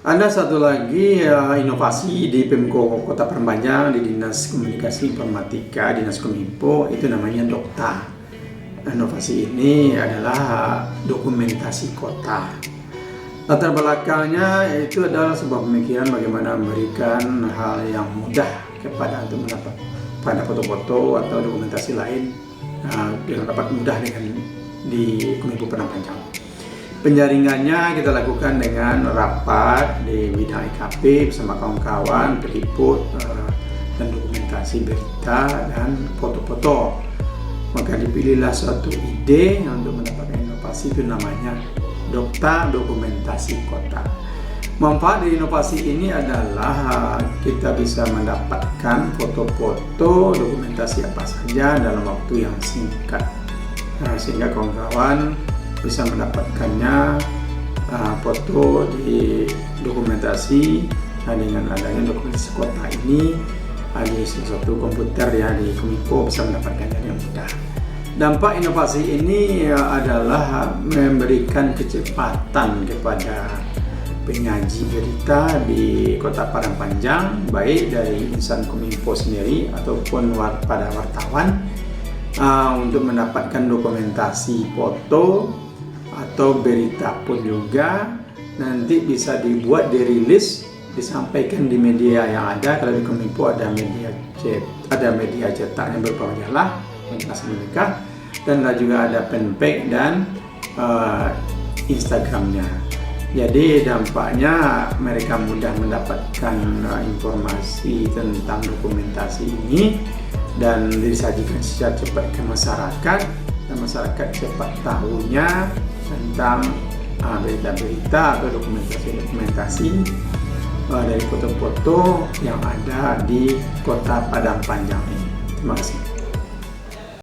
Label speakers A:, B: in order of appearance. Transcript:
A: Ada satu lagi inovasi di Pemko Kota Padang Panjang, di Dinas Komunikasi Informatika, Dinas Kominfo, itu namanya Dokta. Inovasi ini adalah dokumentasi kota. Latar belakangnya itu adalah sebuah pemikiran bagaimana memberikan hal yang mudah kepada untuk mendapat pada foto-foto atau dokumentasi lain yang dapat mudah dengan di Kominfo Padang Panjang. Penjaringannya kita lakukan dengan rapat di bidang IKP bersama kawan-kawan, peliput, dan dokumentasi berita dan foto-foto. Maka dipilihlah suatu ide untuk mendapatkan inovasi, itu namanya Dokta Dokumentasi Kota. Manfaat dari inovasi ini adalah kita bisa mendapatkan foto-foto dokumentasi apa saja dalam waktu yang singkat, sehingga kawan-kawan bisa mendapatkannya foto di dokumentasi. Dengan adanya dokumentasi kota ini ada sesuatu komputer ya di Kominfo bisa mendapatkannya dengan mudah. Dampak inovasi ini adalah memberikan kecepatan kepada penyaji berita di Kota Padang Panjang, baik dari insan Kominfo sendiri ataupun pada wartawan, untuk mendapatkan dokumentasi foto atau berita pun juga nanti bisa dibuat, dirilis, disampaikan di media yang ada. Kalau di Kominfo ada media cetak yang berupa majalah, mereka, dan juga ada fanpage dan Instagramnya. Jadi dampaknya mereka mudah mendapatkan informasi tentang dokumentasi ini dan disajikan secara cepat ke masyarakat, dan masyarakat cepat tahunya tentang berita-berita atau dokumentasi dari foto-foto yang ada di Kota Padang Panjang ini. Terima kasih.